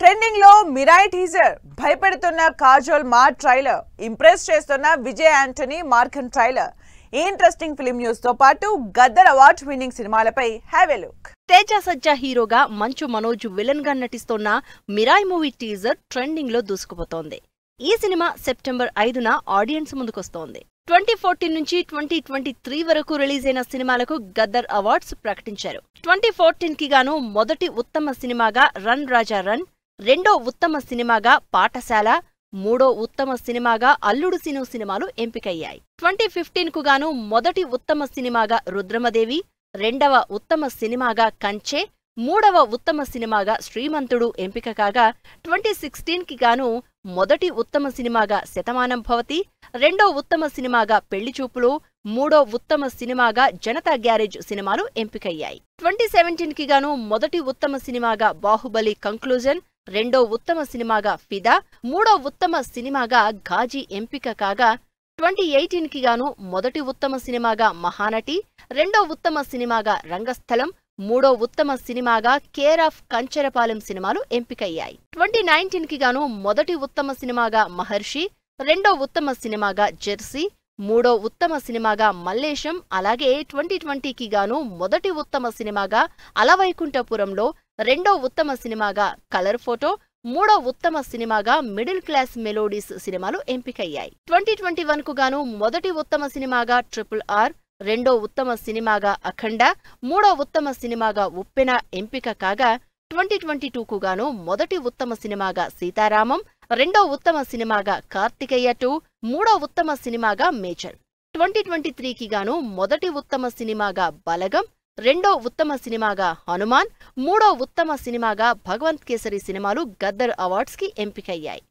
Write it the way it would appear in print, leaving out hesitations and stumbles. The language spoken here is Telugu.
ట్రెండింగ్ లో మిరాయి టీజర్, భయపెడుతున్న కాజోల్ మా ట్రైలర్, ఇంప్రెస్ చేస్తున్న Vijay Antony Maargan trailer. Interesting film news తో పాటు గద్దర్ అవార్డ్ విన్నింగ్ సినిమాలపై have a look. Teja Sajja హీరోగా మంచు మనోజ్ విలన్ గా నటిస్తోన్న మిరాయి మూవీ టీజర్ ట్రెండింగ్ లో దూసుకుపోతోంది. ఈ సినిమా సెప్టెంబర్ 5న ఆడియన్స్ ముందుకొస్తోంది. 2014 నుంచి 2023 వరకు రిలీజ్ అయిన సినిమాలకు గద్దర్ అవార్డ్స్ ప్రకటించారు. 2014 కి గాను మొదటి ఉత్తమ సినిమాగా రన్ రాజా రన్, రెండో ఉత్తమ సినిమాగా పాఠశాల, మూడో ఉత్తమ సినిమాగా అల్లుడు సీను సినిమాలు ఎంపికయ్యాయి. 2015 కు గాను మొదటి ఉత్తమ సినిమాగా రుద్రమదేవి, రెండవ ఉత్తమ సినిమాగా కంచె, మూడవ ఉత్తమ సినిమాగా శ్రీమంతుడు ఎంపిక కాగా, 2016 కి గాను మొదటి ఉత్తమ సినిమాగా శతమానం భవతి, రెండో ఉత్తమ సినిమాగా పెళ్లిచూపులు, మూడో ఉత్తమ సినిమాగా జనతా గ్యారేజ్ సినిమాలు ఎంపికయ్యాయి. 2017 కి గాను మొదటి ఉత్తమ సినిమాగా బాహుబలి కంక్లూజన్, రెండో ఉత్తమ సినిమాగా ఫిదా, మూడో ఉత్తమ సినిమాగా ఘాజీ ఎంపిక కాగా, 2018 కి గాను మొదటి ఉత్తమ సినిమాగా మహానటి, రెండో ఉత్తమ సినిమాగా రంగస్థలం, మూడో ఉత్తమ సినిమాగా కేర్ ఆఫ్ కంచరపాలెం సినిమాలు ఎంపికయ్యాయి. 2019 కి గాను మొదటి ఉత్తమ సినిమాగా మహర్షి, రెండో ఉత్తమ సినిమాగా జెర్సీ, మూడో ఉత్తమ సినిమాగా మల్లేశం, అలాగే 2020 కి గాను మొదటి ఉత్తమ సినిమాగా అలవైకుంఠపురంలో, రెండో ఉత్తమ సినిమాగా కలర్ ఫోటో, మూడో ఉత్తమ సినిమాగా మిడిల్ క్లాస్ మెలోడీస్ సినిమాలు ఎంపికయ్యాయి. 2021 కు గాను మొదటి ఉత్తమ సినిమాగా RRR, రెండో ఉత్తమ సినిమాగా అఖండ, మూడో ఉత్తమ సినిమాగా ఉప్పెన ఎంపిక కాగా, 2022 కు గాను మొదటి ఉత్తమ సినిమాగా సీతారామం, రెండో ఉత్తమ సినిమాగా కార్తికేయ 2, మూడో ఉత్తమ సినిమాగా మేజర్. 2023 కి గాను మొదటి ఉత్తమ సినిమాగా బలగం, రెండో ఉత్తమ సినిమాగా హనుమాన్, మూడో ఉత్తమ సినిమాగా భగవంత్ కేసరి సినిమాలు గద్దర్ అవార్డ్స్ కి ఎంపికయ్యాయి.